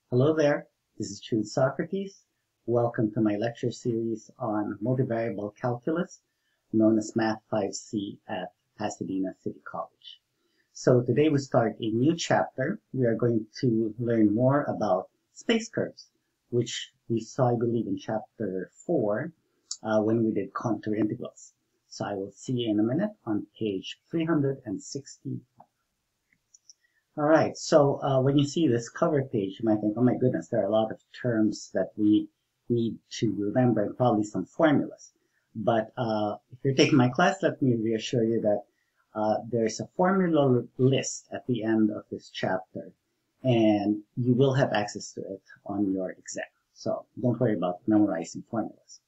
Hello there, this is Trude Socrates. Welcome to my lecture series on multivariable calculus, known as Math 5C at Pasadena City College. So today we start a new chapter. We are going to learn more about space curves, which we saw, I believe, in chapter 4 when we did contour integrals. So I will see you in a minute on page 360. All right, so when you see this cover page, you might think, oh my goodness, there are a lot of terms that we need to remember and probably some formulas. But if you're taking my class, let me reassure you that there's a formula list at the end of this chapter, and you will have access to it on your exam. So don't worry about memorizing formulas.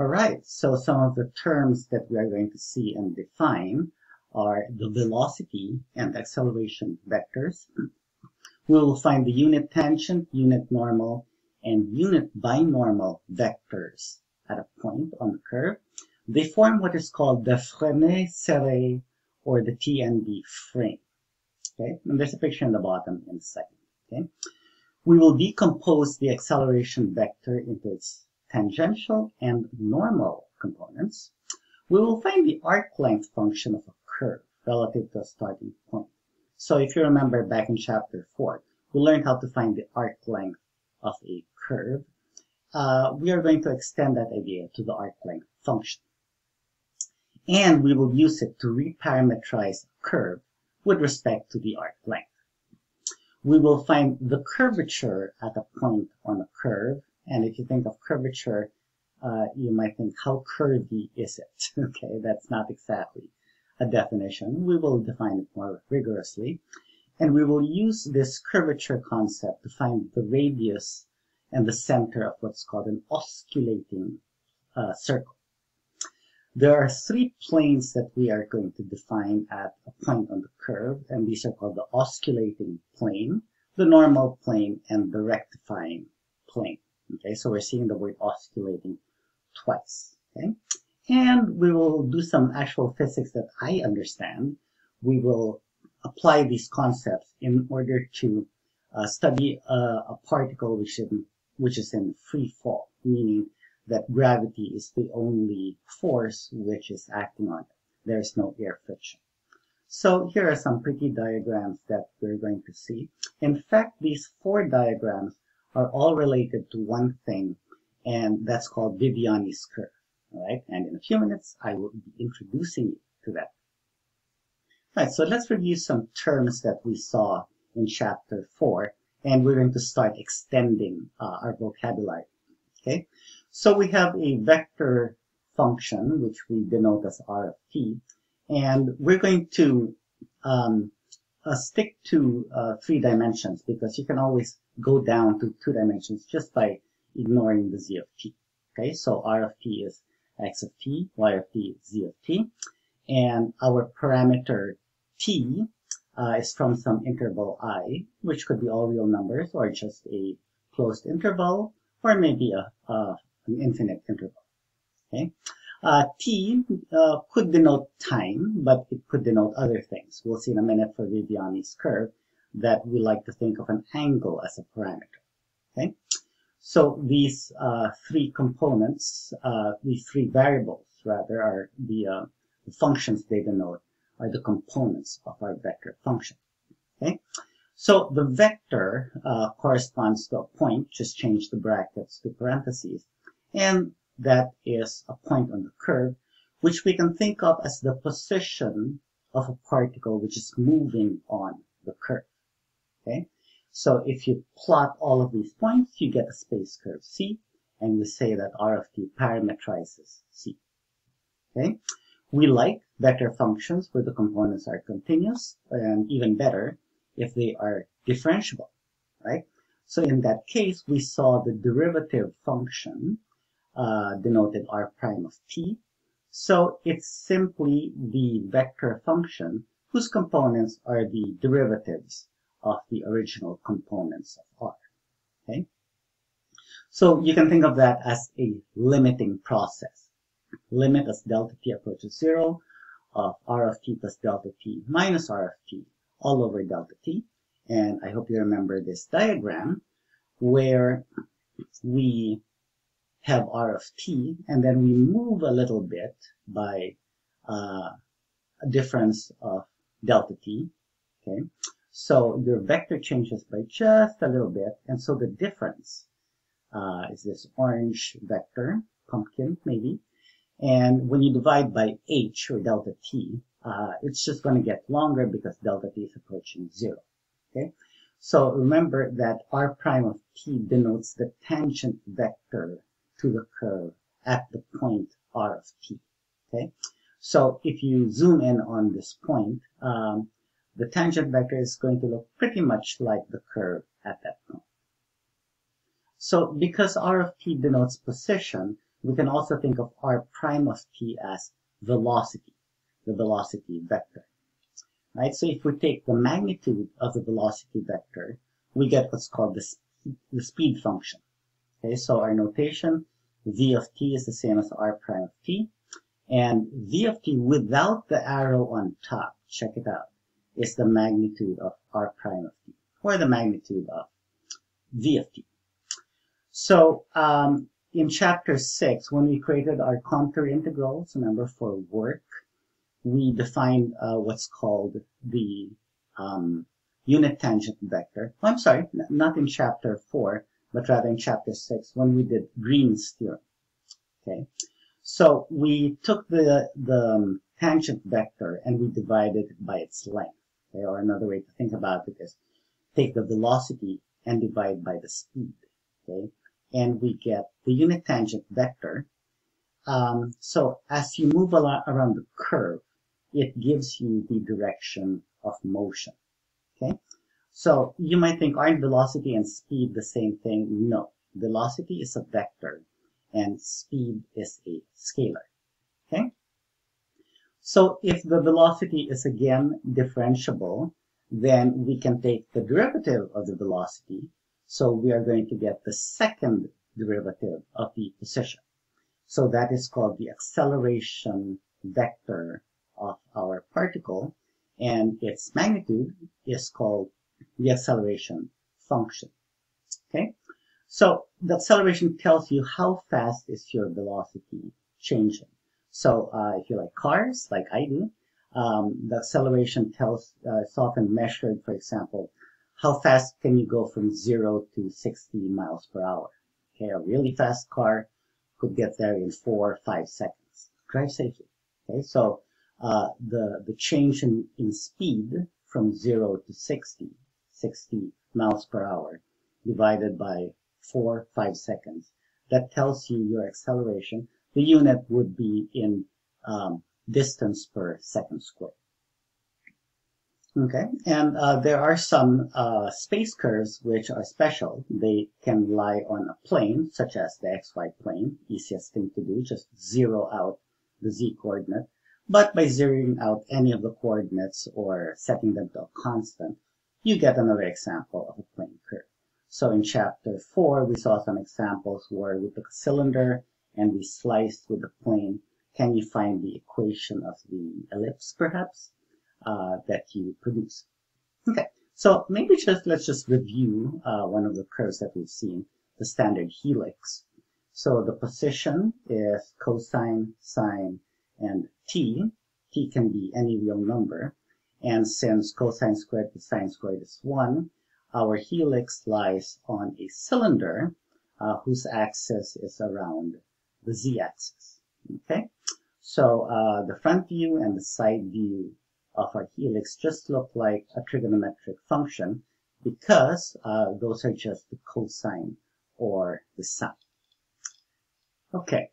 All right, so some of the terms that we are going to see and define are the velocity and acceleration vectors. We will find the unit tangent, unit normal, and unit binormal vectors at a point on the curve. They form what is called the frame serré, or the TNB frame. Okay, and there's a picture in the bottom in a second. Okay, we will decompose the acceleration vector into its tangential and normal components. We will find the arc length function of a curve relative to a starting point. So if you remember back in chapter 4, we learned how to find the arc length of a curve. We are going to extend that idea to the arc length function. And we will use it to reparameterize a curve with respect to the arc length. We will find the curvature at a point on a curve. And if you think of curvature, you might think, how curvy is it? Okay, that's not exactly a definition. We will define it more rigorously. And we will use this curvature concept to find the radius and the center of what's called an osculating circle. There are three planes that we are going to define at a point on the curve, and these are called the osculating plane, the normal plane, and the rectifying plane. Okay, so we're seeing the word osculating twice. Okay, and we will do some actual physics that I understand. We will apply these concepts in order to study a particle which is in free fall, meaning that gravity is the only force which is acting on it. There is no air friction. So here are some pretty diagrams that we're going to see. In fact, these 4 diagrams are all related to one thing, and that's called Viviani's curve. All right, and in a few minutes, I will be introducing you to that. All right, so let's review some terms that we saw in chapter 4, and we're going to start extending our vocabulary. Okay, so we have a vector function, which we denote as r of t, and we're going to stick to 3 dimensions, because you can always go down to 2 dimensions just by ignoring the z of t. Okay, so r of t is x of t, y of t is z of t, and our parameter t is from some interval I, which could be all real numbers or just a closed interval, or maybe an infinite interval. Okay, t could denote time, but it could denote other things. We'll see in a minute for Viviani's curve that we like to think of an angle as a parameter. Okay, so these 3 components, these 3 variables rather, are the functions they denote are the components of our vector function. Okay, so the vector corresponds to a point. Just change the brackets to parentheses, and that is a point on the curve, which we can think of as the position of a particle which is moving on the curve. Okay, so if you plot all of these points, you get a space curve C, and we say that r of t parametrizes C. Okay, we like vector functions where the components are continuous, and even better if they are differentiable, right? So in that case, we saw the derivative function denoted r prime of t. So it's simply the vector function whose components are the derivatives of the original components of r. Okay, so you can think of that as a limiting process. Limit as delta t approaches 0 of r of t plus delta t minus r of t all over delta t. And I hope you remember this diagram. where we have r of t, and then we move a little bit by a difference of delta t. Okay, so your vector changes by just a little bit, and so the difference is this orange vector, pumpkin maybe, and when you divide by h, or delta t, it's just going to get longer because delta t is approaching 0. Okay, so remember that r prime of t denotes the tangent vector to the curve at the point r of t. Okay, so if you zoom in on this point, the tangent vector is going to look pretty much like the curve at that point. So because r of t denotes position, we can also think of r prime of t as velocity, the velocity vector. Right? So if we take the magnitude of the velocity vector, we get what's called the speed function. Okay, so our notation, v of t is the same as r prime of t, and v of t without the arrow on top, check it out, is the magnitude of r prime of t, or the magnitude of v of t. So in chapter 6, when we created our contour integrals, remember for work, we defined what's called the unit tangent vector. Oh, I'm sorry, not in chapter 4, but rather in chapter 6 when we did Green's theorem. Okay, so we took the tangent vector and we divided it by its length. Okay, or another way to think about it is take the velocity and divide by the speed. Okay, and we get the unit tangent vector. So as you move around the curve, it gives you the direction of motion. Okay, so you might think, aren't velocity and speed the same thing? No, velocity is a vector and speed is a scalar. Okay, so if the velocity is again differentiable, then we can take the derivative of the velocity. So we are going to get the second derivative of the position. So that is called the acceleration vector of our particle, and its magnitude is called the acceleration function. Okay, so the acceleration tells you how fast is your velocity changing. So if you like cars, like I do, the acceleration tells it's often measured, for example, how fast can you go from 0 to 60 miles per hour. Okay, a really fast car could get there in 4 or 5 seconds. Drive safely. Okay, so the change in speed from 0 to 60 miles per hour divided by 4 or 5 seconds, that tells you your acceleration. The unit would be in distance per second squared. Okay, and there are some space curves which are special. They can lie on a plane, such as the xy plane. Easiest thing to do, just zero out the z-coordinate. But by zeroing out any of the coordinates or setting them to a constant, you get another example of a plane curve. So in chapter 4, we saw some examples where we took a cylinder and we sliced with the plane. Can you find the equation of the ellipse, perhaps? That you produce. Okay, so maybe let's just review one of the curves that we've seen, the standard helix. So the position is cosine, sine, and t. T can be any real number. And since cosine squared to sine squared is 1, our helix lies on a cylinder whose axis is around the z-axis. Okay, so the front view and the side view of our helix just look like a trigonometric function because those are just the cosine or the sine. Okay,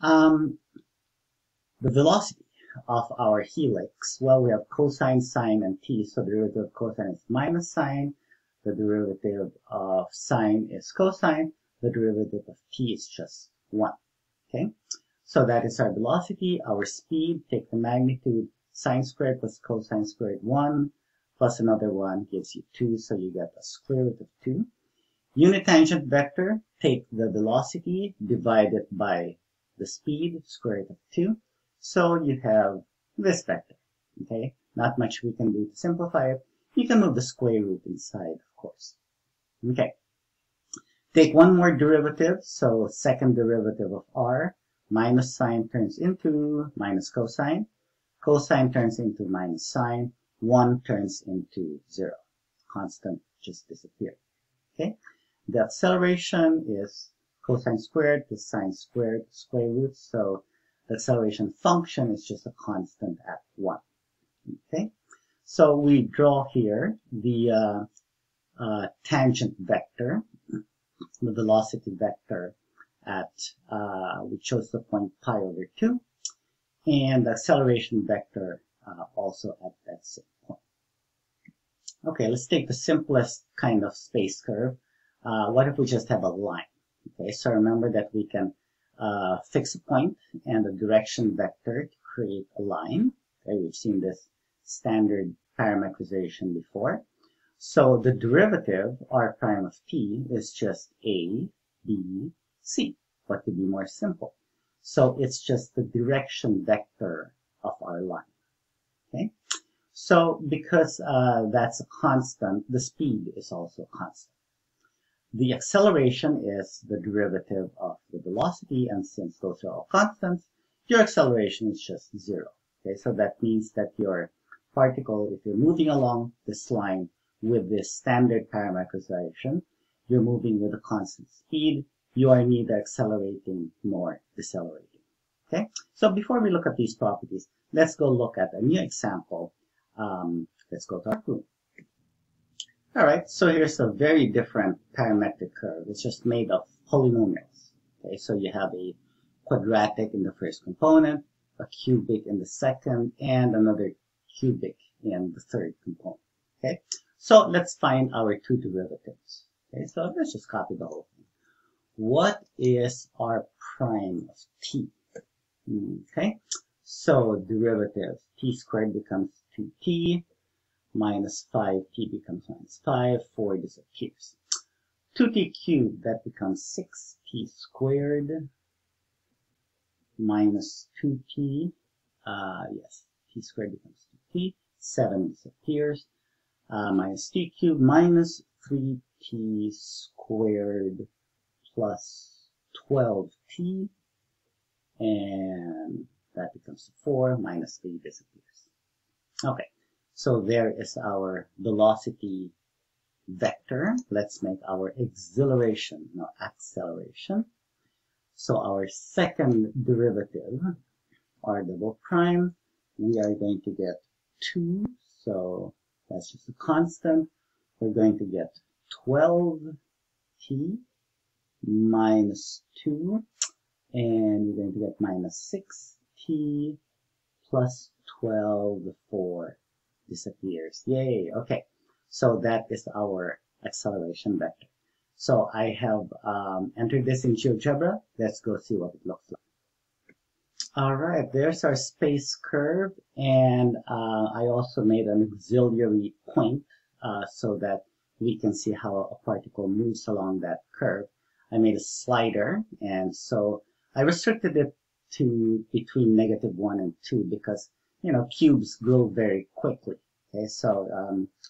the velocity of our helix, well, we have cosine, sine, and t, so the derivative of cosine is minus sine, the derivative of sine is cosine, the derivative of t is just 1. Okay, so that is our velocity. Our speed, take the magnitude, sine squared plus cosine squared 1 plus another 1 gives you 2, so you get a square root of 2. Unit tangent vector, take the velocity, divide it by the speed, square root of 2. So you have this vector. Okay, not much we can do to simplify it. You can move the square root inside, of course. Okay, Take one more derivative, so second derivative of r, minus sign turns into minus cosine, cosine turns into minus sine, 1 turns into 0. Constant just disappeared. Okay? The acceleration is cosine squared plus sine squared square root, so the acceleration function is just a constant at 1. Okay? So we draw here the tangent vector, the velocity vector at, we chose the point pi over 2, and the acceleration vector also at that same point. Okay, let's take the simplest kind of space curve. What if we just have a line? Okay, so remember that we can fix a point and a direction vector to create a line. Okay, we've seen this standard parametrization before. So the derivative, r prime of t, is just a, b, c. What could be more simple? So it's just the direction vector of our line. Okay? So because that's a constant, the speed is also constant. The acceleration is the derivative of the velocity, and since those are all constants, your acceleration is just 0. Okay, so that means that your particle, if you're moving along this line with this standard parametrization, you're moving with a constant speed. You are neither accelerating nor decelerating. Okay, so before we look at these properties, let's go look at a new example. Let's go to our room. All right, so here's a very different parametric curve. It's just made of polynomials. Okay, so you have a quadratic in the first component, a cubic in the second, and another cubic in the third component. Okay, so let's find our two derivatives. Okay, so let's just copy the whole thing. What is r prime of t? Okay, so derivative t squared becomes 2t, minus 5t becomes minus 5, 4 disappears. 2t cubed, that becomes 6t squared, minus 2t, yes, t squared becomes 2t, 7 disappears, minus t cubed minus 3t squared plus 12t, and that becomes 4, minus 3 disappears. Okay, so there is our velocity vector. Let's make our acceleration. So our second derivative, r double prime, we are going to get 2, so that's just a constant. We're going to get 12t minus 2, and we're going to get minus 6t plus 12, 4 disappears. Yay, okay. So that is our acceleration vector. So I have entered this in GeoGebra. Let's go see what it looks like. All right, there's our space curve, and I also made an auxiliary point so that we can see how a particle moves along that curve. I made a slider, and so I restricted it to between -1 and 2 because, you know, cubes grow very quickly. Okay, so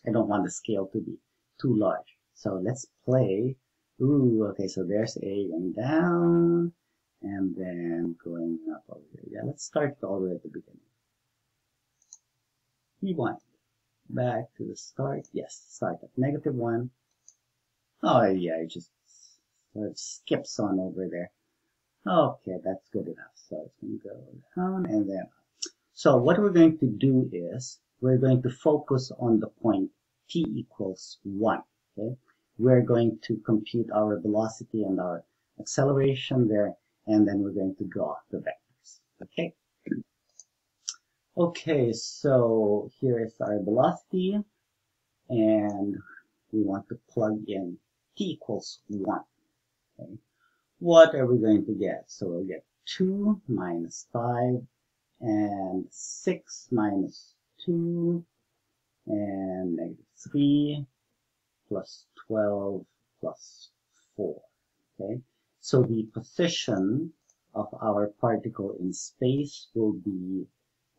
I don't want the scale to be too large. So let's play. Ooh, okay, so there's A going down and then going up over here. Yeah, let's start all the way at the beginning. Rewind. Back to the start. Yes, start at -1. Oh yeah, it just sort of skips on over there. Okay, that's good enough. So it's going to go down and then up. So what we're going to do is we're going to focus on the point t equals 1. Okay, we're going to compute our velocity and our acceleration there, and then we're going to draw the vectors. Okay. Okay, so here is our velocity, and we want to plug in t equals 1. Okay. What are we going to get? So we'll get 2 minus 5 and 6 minus 2 and -3 plus 12 plus 4. Okay, so the position of our particle in space will be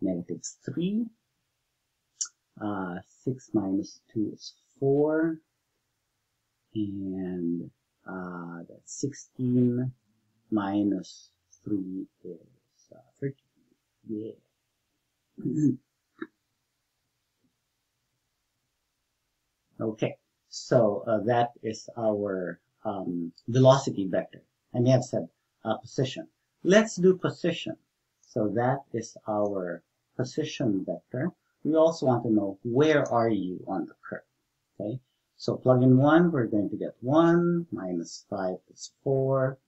-3. 6 minus 2 is 4, and That's 16 minus 3 is 13. Yeah. Okay, so that is our velocity vector. I may have said position. Let's do position. So that is our position vector. We also want to know where are you on the curve. Okay, so plug in 1, we're going to get 1 minus 5 is 4.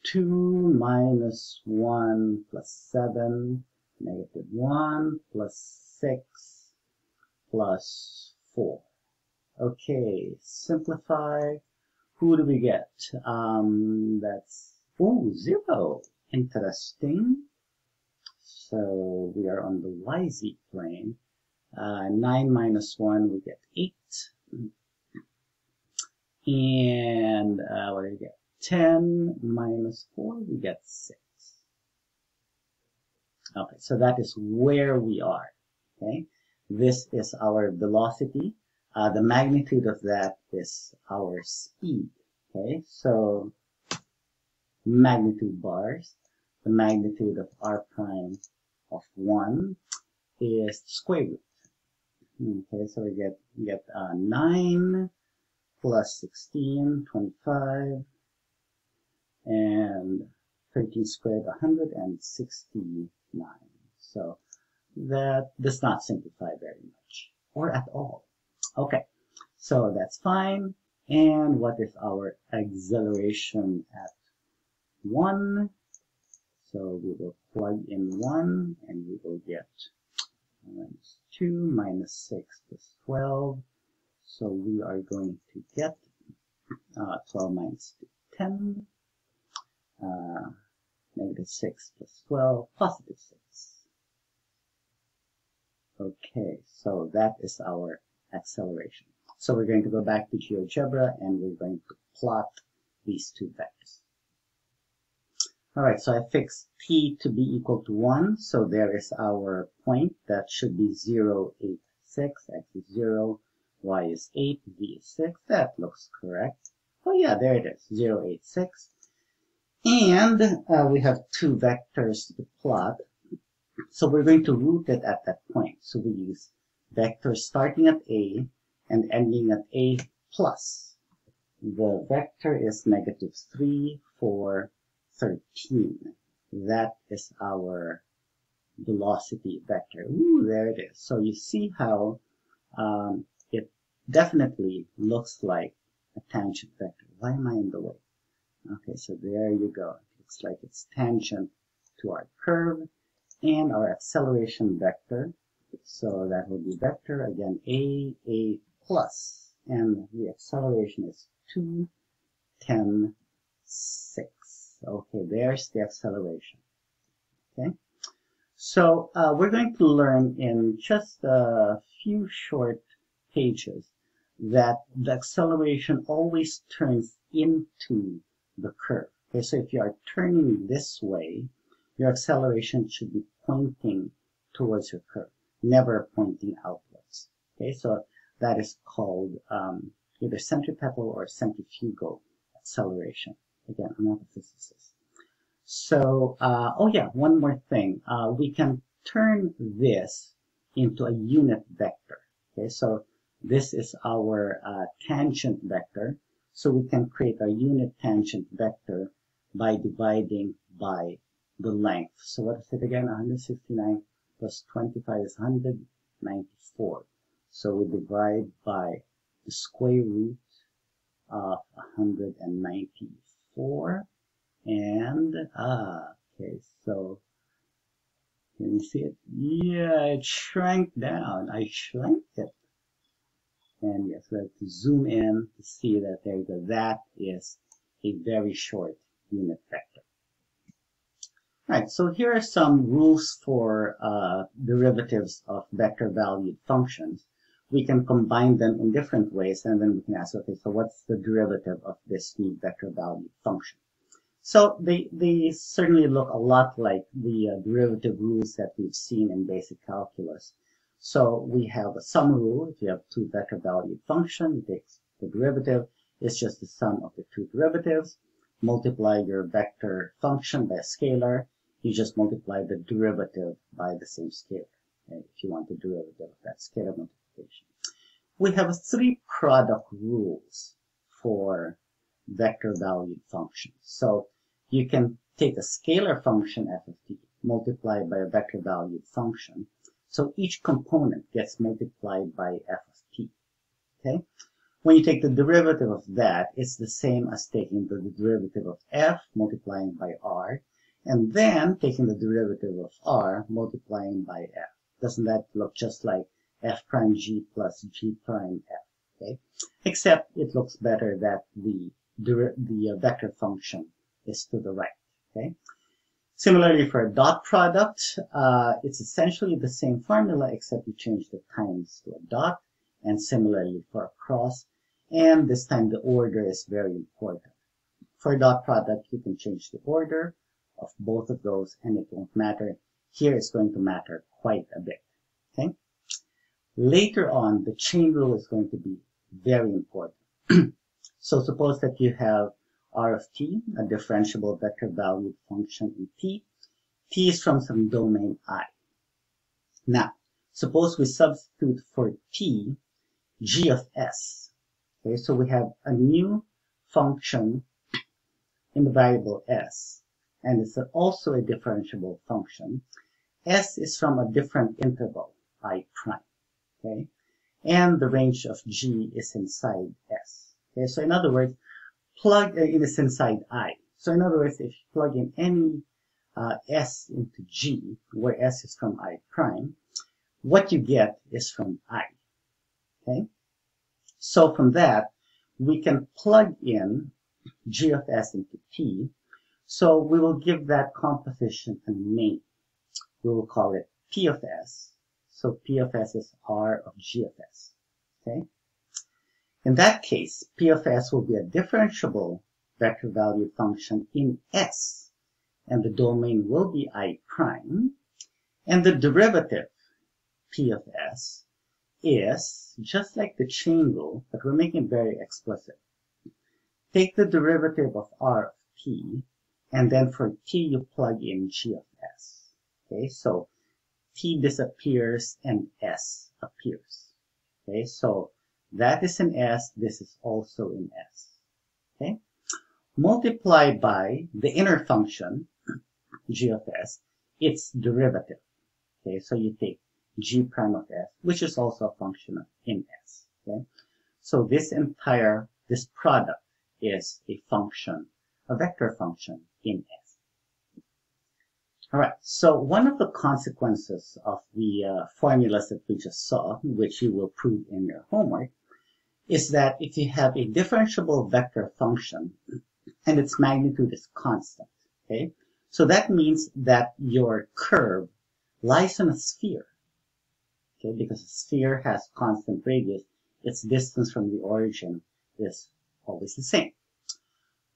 2 minus 1 plus 7, negative 1 plus 6 plus 4. Okay, simplify. Who do we get? That's 0. Interesting. So we are on the YZ plane. 9 minus 1, we get 8. And what do we get? 10 minus 4, we get 6. Okay, so that is where we are. Okay, this is our velocity. The magnitude of that is our speed. Okay, so magnitude bars. The magnitude of r prime of 1 is the square root. Okay, so we get 9 plus 16, 25, and 13 squared, 169. So that does not simplify very much, or at all. Okay, so that's fine. And what is our acceleration at 1? So we will plug in 1, and we will get minus 2 minus 6 plus 12. So we are going to get 12 minus 2, 10. Negative 6 plus 12, positive 6. Okay, so that is our acceleration. So we're going to go back to GeoGebra and we're going to plot these two vectors. Alright, so I fixed t to be equal to 1, so there is our point. That should be 0, 8, 6, x is 0, y is 8, v is 6. That looks correct. Oh yeah, there it is, 0, 8, 6. And we have two vectors to plot. So we're going to root it at that point. So we use vectors starting at A and ending at A plus. The vector is negative 3, 4, 13. That is our velocity vector. Ooh, there it is. So you see how it definitely looks like a tangent vector. Why am I in the way? Okay, so there you go. It looks like it's tangent to our curve and our acceleration vector. So that will be vector, again, A plus. And the acceleration is 2, 10, 6. Okay, there's the acceleration. Okay, so we're going to learn in just a few short pages that the acceleration always turns into the curve. Okay, so if you are turning this way, your acceleration should be pointing towards your curve, never pointing outwards. Okay, so that is called either centripetal or centrifugal acceleration. Again, I'm not a physicist. So, oh yeah, one more thing. We can turn this into a unit vector. Okay, so this is our tangent vector. So we can create a unit tangent vector by dividing by the length. So what is it again? 169 plus 25 is 194. So we divide by the square root of 194. And, okay, so can you see it? Yeah, it shrank down. I shrank it. And yes, we have to zoom in to see that there you go. That is a very short unit vector. All right, so here are some rules for derivatives of vector valued functions. We can combine them in different ways, and then we can ask, okay, so what's the derivative of this new vector valued function? So they certainly look a lot like the derivative rules that we've seen in basic calculus. So we have a sum rule. If you have two vector valued function, you take the derivative, is just the sum of the two derivatives. Multiply your vector function by a scalar. You just multiply the derivative by the same scalar, okay, if you want the derivative of that scalar multiplication. We have three product rules for vector valued functions. So you can take a scalar function f of t multiplied by a vector valued function. So each component gets multiplied by f of t. Okay? When you take the derivative of that, it's the same as taking the derivative of f multiplying by r, and then taking the derivative of r multiplying by f. Doesn't that look just like f prime g plus g prime f? Okay? Except it looks better that the vector function is to the right. Okay? Similarly, for a dot product, it's essentially the same formula except you change the times to a dot, and similarly for a cross, and this time the order is very important. For a dot product, you can change the order of both of those and it won't matter. Here it's going to matter quite a bit. Okay? Later on, the chain rule is going to be very important. So suppose that you have r of t, a differentiable vector valued function in t. T is from some domain I. Now, suppose we substitute for t g of s. Okay, so we have a new function in the variable s, and it's also a differentiable function. S is from a different interval, I prime. Okay, and the range of g is inside s. Okay, so in other words, it is inside I. So in other words, if you plug in any s into g, where s is from I prime, what you get is from I. Okay? So from that, we can plug in g of s into t. So we will give that composition a name. We will call it p of s. So p of s is r of g of s. Okay? In that case, p of s will be a differentiable vector valued function in S, and the domain will be I prime, and the derivative, p of s, is just like the chain rule, but we're making it very explicit. Take the derivative of r of t, and then for t you plug in g of s. Okay, so t disappears and s appears. Okay, so that is in S, this is also in S. Okay? Multiply by the inner function, g of s, its derivative. Okay, so you take g prime of s, which is also a function in S. Okay? So this product is a function, a vector function in S. Alright, so one of the consequences of the formulas that we just saw, which you will prove in your homework, is that if you have a differentiable vector function and its magnitude is constant, okay? So that means that your curve lies on a sphere, okay? Because a sphere has constant radius, its distance from the origin is always the same.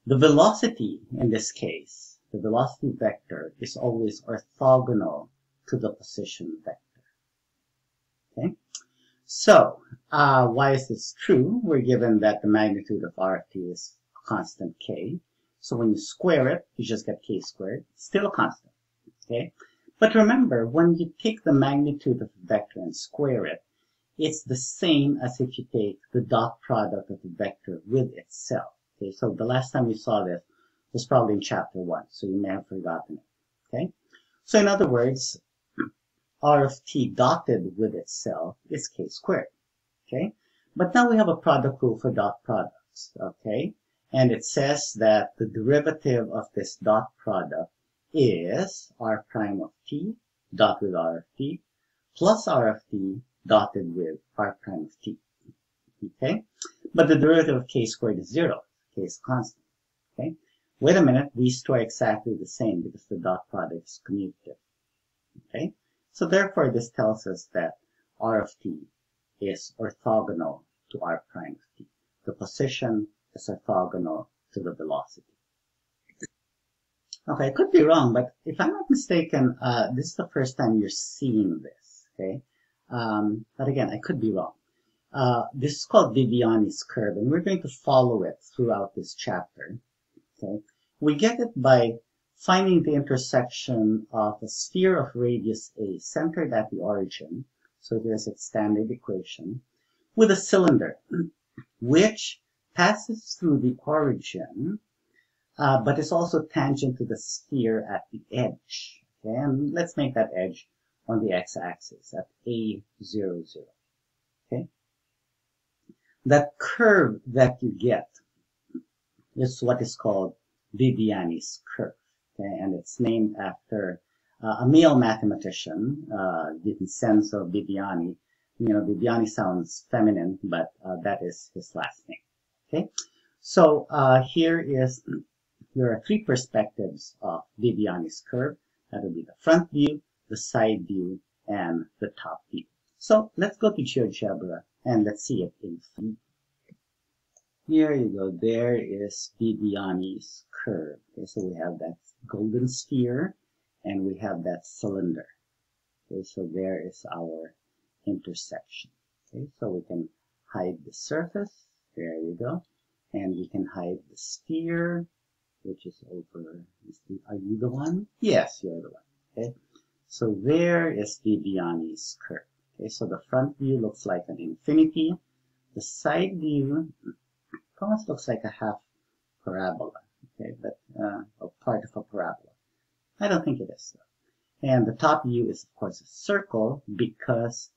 The velocity in this case, the velocity vector, is always orthogonal to the position vector, okay? So, why is this true? We're given that the magnitude of r of t is a constant k. So when you square it, you just get k squared. It's still a constant, okay? But remember, when you take the magnitude of a vector and square it, it's the same as if you take the dot product of the vector with itself. Okay, so the last time we saw this was probably in chapter 1, so you may have forgotten it. Okay? So in other words, r of t dotted with itself is k squared. Okay? But now we have a product rule for dot products. Okay? And it says that the derivative of this dot product is r prime of t dot with r of t plus r of t dotted with r prime of t. Okay? But the derivative of k squared is 0. K is constant. Okay? Wait a minute, these two are exactly the same because the dot product is commutative. Okay? So therefore, this tells us that r of t is orthogonal to r prime of t. The position is orthogonal to the velocity. Okay, I could be wrong, but if I'm not mistaken, this is the first time you're seeing this. Okay? But again, I could be wrong. This is called Viviani's curve, and we're going to follow it throughout this chapter. Okay, we get it by finding the intersection of a sphere of radius a centered at the origin. So here's its standard equation with a cylinder, which passes through the origin, but is also tangent to the sphere at the edge. Okay, and let's make that edge on the x-axis at a 0, 0. Okay, that curve that you get is what is called Viviani's curve. Okay, and it's named after a male mathematician, Vincenzo Viviani. You know, Viviani sounds feminine, but that is his last name. Okay, so here are three perspectives of Viviani's curve. That will be the front view, the side view, and the top view. So let's go to GeoGebra and let's see it in 3D. Here you go. There is Viviani's curve. Okay, so we have that golden sphere and we have that cylinder. Okay, so there is our intersection. Okay, so we can hide the surface. There you go. And we can hide the sphere, which is over. Are you the one? Yes, you're the one. Okay, so there is Viviani's curve. Okay, so the front view looks like an infinity. The side view almost looks like a half parabola. Okay, but a part of a parabola. I don't think it is though. And the top view is of course a circle because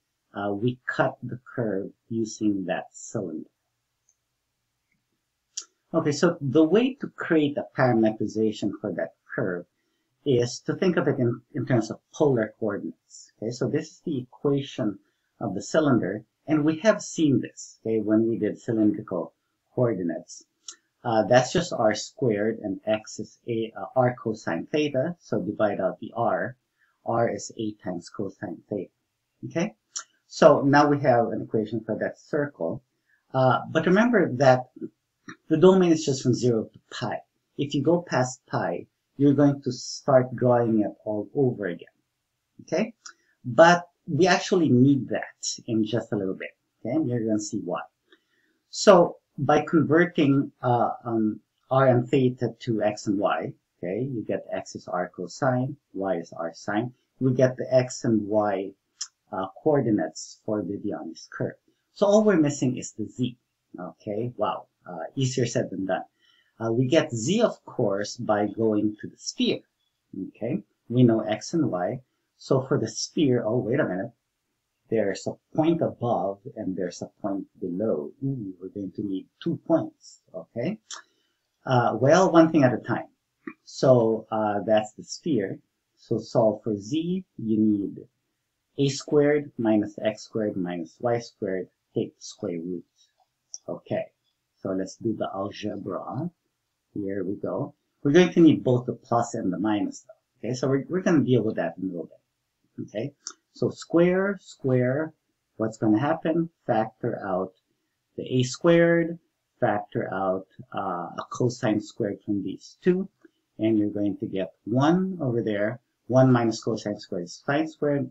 we cut the curve using that cylinder. Okay, so the way to create a parametrization for that curve is to think of it in terms of polar coordinates. Okay, so this is the equation of the cylinder, and we have seen this, okay, when we did cylindrical coordinates. That's just r squared, and x is r cosine theta, so divide out the r. R is a times cosine theta. Okay, so now we have an equation for that circle, but remember that the domain is just from 0 to pi. If you go past pi, you're going to start drawing it all over again. Okay? But we actually need that in just a little bit. Okay? And you're going to see why. So by converting r and theta to x and y, okay, you get x is r cosine, y is r sine. We get the x and y coordinates for Viviani's curve. So all we're missing is the z. Okay? Wow. Easier said than done. We get z, of course, by going to the sphere. Okay, we know x and y. So for the sphere, oh, wait a minute. There's a point above and there's a point below. Ooh, we're going to need 2 points. Okay, well, one thing at a time. So that's the sphere. So solve for z, you need a squared minus x squared minus y squared. Take the square root. Okay. So let's do the algebra. Here we go. We're going to need both the plus and the minus though. Okay, so we're going to deal with that in a little bit. Okay, so square, square, what's going to happen? Factor out the a squared, factor out a cosine squared from these two, and you're going to get 1 over there. 1 minus cosine squared is sine squared.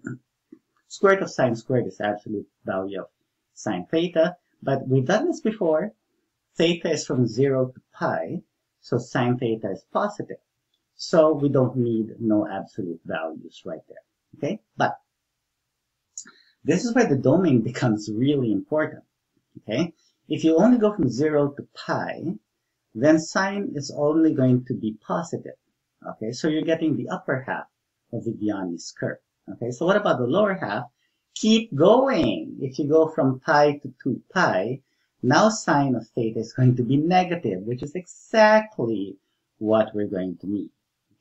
Square root of sine squared is absolute value of sine theta, but we've done this before. Theta is from 0 to pi, so sine theta is positive. So we don't need no absolute values right there. Okay, but this is where the domain becomes really important. Okay, if you only go from 0 to pi, then sine is only going to be positive. Okay, so you're getting the upper half of Viviani's curve. Okay, so what about the lower half? Keep going. If you go from pi to 2 pi, now sine of theta is going to be negative, which is exactly what we're going to need.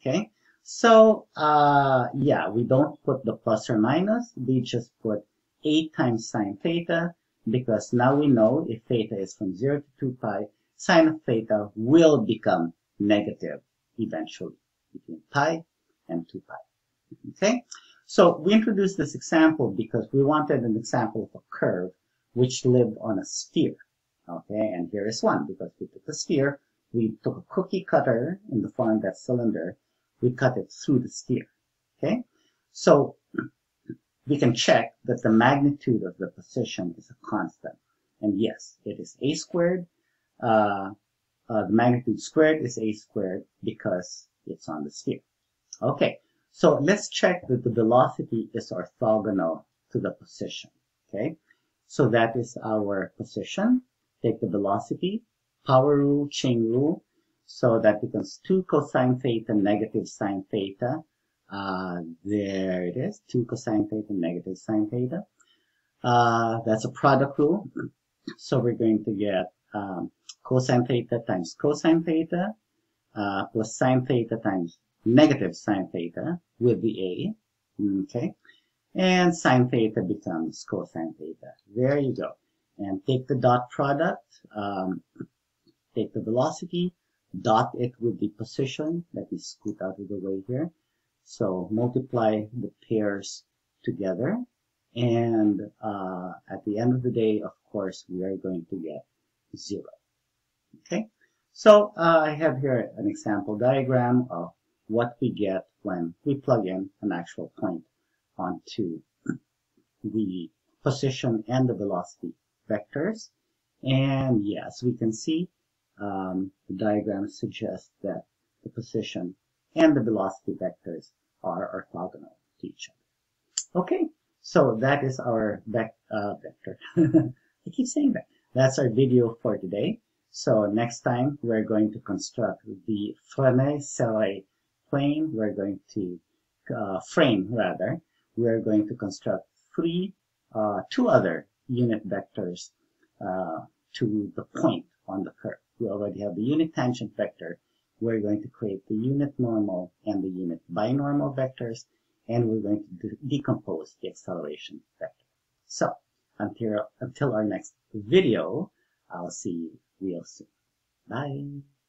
Okay, so yeah, we don't put the plus or minus, we just put 8 times sine theta, because now we know if theta is from 0 to 2 pi, sine of theta will become negative eventually between pi and 2 pi. Okay, so we introduced this example because we wanted an example of a curve which lived on a sphere. Okay, and here is one, because we took the sphere, we took a cookie cutter in the form of that cylinder, we cut it through the sphere. Okay, so we can check that the magnitude of the position is a constant. And yes, it is a squared. The magnitude squared is a squared because it's on the sphere. Okay, so let's check that the velocity is orthogonal to the position. Okay, so that is our position. Take the velocity, power rule, chain rule, so that becomes 2 cosine theta negative sine theta. There it is, 2 cosine theta negative sine theta. That's a product rule. So we're going to get cosine theta times cosine theta plus sine theta times negative sine theta with the a. Okay. And sine theta becomes cosine theta. There you go. And take the dot product, take the velocity, dot it with the position. Let me scoot out of the way here. So multiply the pairs together. And at the end of the day, of course, we are going to get 0. Okay? So I have here an example diagram of what we get when we plug in an actual point onto the position and the velocity vectors. And yes, we can see the diagram suggests that the position and the velocity vectors are orthogonal to each other. Okay, so that is our vector. I keep saying that. That's our video for today. So next time we're going to construct the Fresnel-Serre plane. We're going to frame rather. We're going to construct two other unit vectors to the point on the curve. We already have the unit tangent vector. We're going to create the unit normal and the unit binormal vectors, and we're going to decompose the acceleration vector. So until our next video, I'll see you real soon. Bye.